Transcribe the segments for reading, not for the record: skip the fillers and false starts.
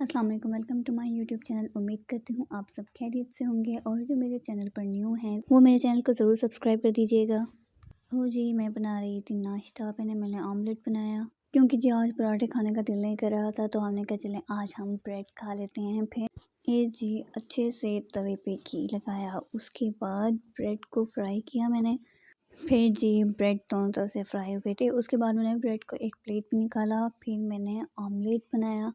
अस्सलाम वालेकुम, welcome to my YouTube channel. उम्मीद करती हूँ आप सब खैरियत से होंगे और जो मेरे चैनल पर न्यू हैं वो मेरे चैनल को ज़रूर सब्सक्राइब कर दीजिएगा। तो जी मैं बना रही थी नाश्ता। मैंने ऑमलेट बनाया क्योंकि जी आज पराठे खाने का दिल नहीं कर रहा था, तो हमने कहा चलें आज हम ब्रेड खा लेते हैं। फिर ये जी अच्छे से तवे पे घी लगाया, उसके बाद ब्रेड को फ्राई किया मैंने। फिर जी ब्रेड दोनों तरफ से फ्राई हो गए थे, उसके बाद मैंने ब्रेड को एक प्लेट में निकाला। फिर मैंने ऑमलेट बनाया।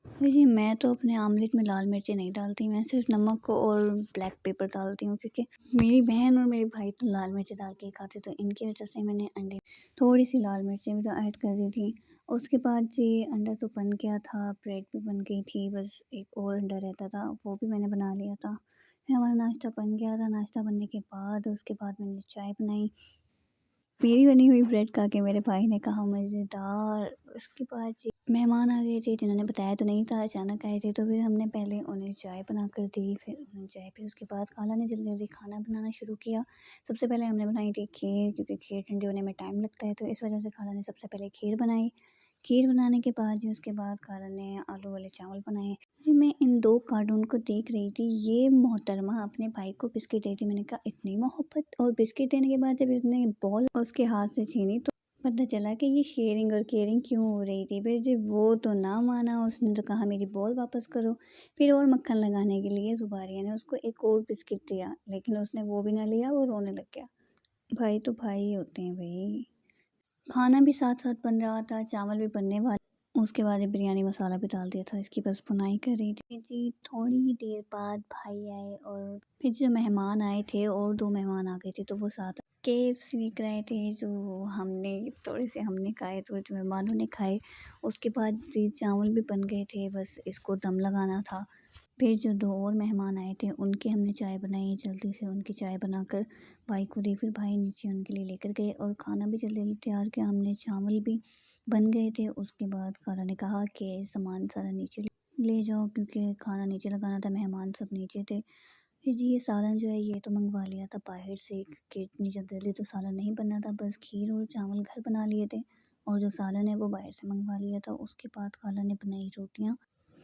जी, मैं तो अपने आमलेट में लाल मिर्ची नहीं डालती, मैं सिर्फ़ नमक और ब्लैक पेपर डालती हूँ, क्योंकि मेरी बहन और मेरे भाई तो लाल मिर्ची डाल के ही खाते, तो इनकी वजह से मैंने अंडे थोड़ी-सी लाल मिर्ची भी तो ऐड कर दी थी। उसके बाद जी अंडा तो बन गया था, ब्रेड भी बन गई थी, बस एक और अंडा रहता था, वो भी मैंने बना लिया था। फिर हमारा नाश्ता बन गया था। नाश्ता बनने के बाद उसके बाद मैंने चाय बनाई। मेरी बनी हुई ब्रेड खा के मेरे भाई ने कहा मज़ेदार। उसके बाद जी मेहमान आ गए थे, जिन्होंने बताया तो नहीं था, अचानक आए थे, तो फिर हमने पहले उन्हें चाय बना कर दी। फिर उन्होंने चाय पी, उसके बाद खाला ने जल्दी जल्दी खाना बनाना शुरू किया। सबसे पहले हमने बनाई थी खीर, क्योंकि खीर ठंडी होने में टाइम लगता है, तो इस वजह से खाला ने सबसे पहले खीर बनाई। खीर बनाने के बाद जी उसके बाद खाला ने आलू वाले चावल बनाए। जी मैं इन 2 कार्टून को देख रही थी, ये मोहतरमा अपने भाई को बिस्किट दे रही थी। मैंने कहा इतनी मोहब्बत, और बिस्किट देने के बाद जब इसने बॉल उसके हाथ से छीनी तो पता चला कि ये शेयरिंग और केयरिंग क्यों हो रही थी। फिर जी वो तो ना माना, उसने तो कहा मेरी बॉल वापस करो। फिर और मक्खन लगाने के लिए जुबारिया ने उसको एक और बिस्किट दिया, लेकिन उसने वो भी ना लिया, वो रोने लग गया। भाई तो भाई ही होते हैं भई। खाना भी साथ-साथ बन रहा था, चावल भी बनने वाले। उसके बाद ये बिरयानी मसाला भी डाल दिया था, इसकी बस भुनाई कर रही थी। जी थोड़ी ही देर बाद भाई आए, और फिर जो मेहमान आए थे और 2 मेहमान आ गए थे, तो वो साथ केएफसी लेकर आए थे, जो हमने थोड़े से हमने खाए, थोड़े से मेहमानों ने खाए। उसके बाद जी चावल भी बन गए थे, बस इसको दम लगाना था। फिर जो 2 और मेहमान आए थे उनकी हमने चाय बनाई, जल्दी से उनकी चाय बनाकर भाई को दी। फिर भाई नीचे उनके लिए लेकर गए और खाना भी जल्दी-जल्दी तैयार किया हमने। चावल भी बन गए थे। उसके बाद खाला ने कहा कि सामान सारा नीचे ले जाओ, क्योंकि खाना नीचे लगाना था, मेहमान सब नीचे थे। फिर जी ये सालन जो है ये तो मंगवा लिया था बाहर से, क्योंकि इतनी जल्दी-जल्दी तो सालन नहीं बनना था, बस खीर और चावल घर बना लिए थे, और जो सालन है वो बाहर से मंगवा लिया था। उसके बाद खाला ने बनाई रोटियाँ।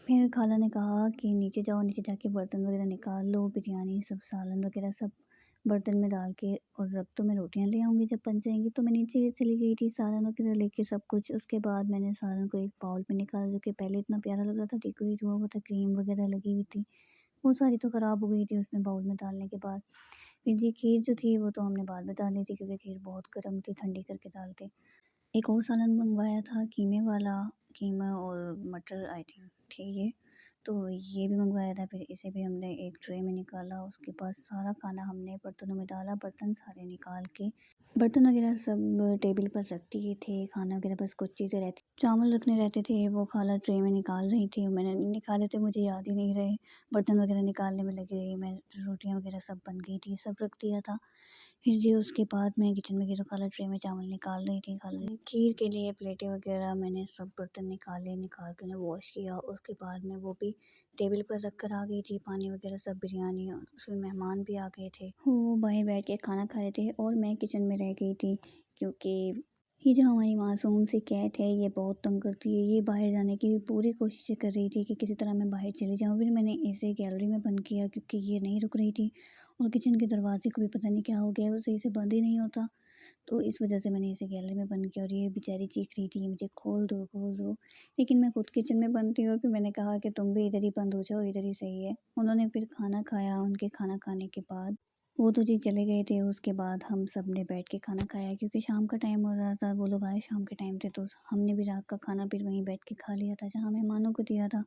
फिर खाला ने कहा कि नीचे जाओ, नीचे जाके बर्तन वगैरह निकाल लो, बिरयानी सब सालन वगैरह सब बर्तन में डाल के और रख दो, मैं रोटियां ले आऊँगी जब बन जाएंगी। तो मैं नीचे चली गई थी सालन वगैरह लेके सब कुछ। उसके बाद मैंने सालन को एक बाउल में निकाला, जो कि पहले इतना प्यारा लग रहा था, डेकोरेट हुआ हुआ था, क्रीम वगैरह लगी हुई थी, वो सारी तो ख़राब हो गई थी उसमें बाउल में डालने के बाद। फिर जी खीर जो थी वो तो हमने बाद में डाली थी, क्योंकि खीर बहुत गर्म थी, ठंडी करके डालते। एक और सालन मंगवाया था कीमे वाला, कीमा और मटर आई थिंक थी ये, तो ये भी मंगवाया था। फिर इसे भी हमने एक ट्रे में निकाला। उसके बाद सारा खाना हमने बर्तनों में डाला, बर्तन सारे निकाल के बर्तन वगैरह सब टेबल पर रख दिए थे। खाना वगैरह बस कुछ चीज़ें रहती, चावल रखने रहते थे, वो खाला ट्रे में निकाल रही थी, मैंने नहीं निकाले थे, मुझे याद ही नहीं रहे। बर्तन वगैरह निकालने में लगी रही मैं, रोटियां वगैरह सब बन गई थी, सब रख दिया था। फिर जी उसके बाद मैं किचन में गई तो खाला ट्रे में चावल निकाल रही थी। खाला ने खीर के लिए प्लेटें वगैरह मैंने सब बर्तन निकाले, निकाल के उन्हें वॉश किया। उसके बाद मैं वो भी टेबल पर रख कर आ गई थी, पानी वगैरह सब, बिरयानी, और फिर मेहमान भी आ गए थे, वो बाहर बैठ के खाना खा रहे थे और मैं किचन में रह गई थी, क्योंकि ये जो हमारी मासूम सी कैट है ये बहुत तंग करती है। ये बाहर जाने की पूरी कोशिश कर रही थी कि किसी तरह मैं बाहर चली जाऊँ। फिर मैंने इसे गैलरी में बंद किया, क्योंकि ये नहीं रुक रही थी, और किचन के दरवाजे को भी पता नहीं क्या हो गया है, वो सही से बंद ही नहीं होता, तो इस वजह से मैंने इसे गैलरी में बंद किया। और ये बेचारी चीख रही थी मुझे खोल दो, खोल दो, लेकिन मैं खुद किचन में बंद थी। और फिर मैंने कहा कि तुम भी इधर ही बंद हो जाओ, इधर ही सही है। उन्होंने फिर खाना खाया। उनके खाना खाने के बाद वो तो जी चले गए थे। उसके बाद हम सब ने बैठ के खाना खाया, क्योंकि शाम का टाइम हो रहा था, वो लोग आए शाम के टाइम थे, तो हमने भी रात का खाना फिर वहीं बैठ के खा लिया था, जहाँ मेहमानों को दिया था।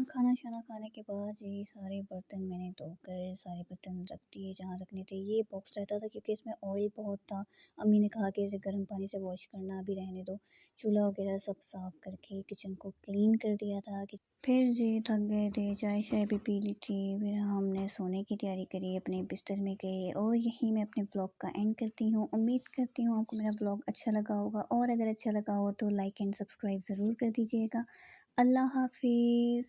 खाना शाना खाने के बाद ये सारे बर्तन मैंने धोकर सारे बर्तन रख दिए जहाँ रखने थे। ये बॉक्स रहता था, क्योंकि इसमें ऑयल बहुत था। अम्मी ने कहा कि इसे गर्म पानी से वॉश करना, अभी रहने दो। चूल्हा वगैरह सब साफ़ करके किचन को क्लीन कर दिया था कि फिर जी थक गए थे, चाय शाय भी पी ली थी। फिर हमने सोने की तैयारी करी, अपने बिस्तर में गए, और यहीं मैं अपने व्लॉग का एंड करती हूँ। उम्मीद करती हूँ आपको मेरा व्लॉग अच्छा लगा होगा, और अगर अच्छा लगा हो तो लाइक एंड सब्सक्राइब ज़रूर कर दीजिएगा। अल्लाह हाफिज़।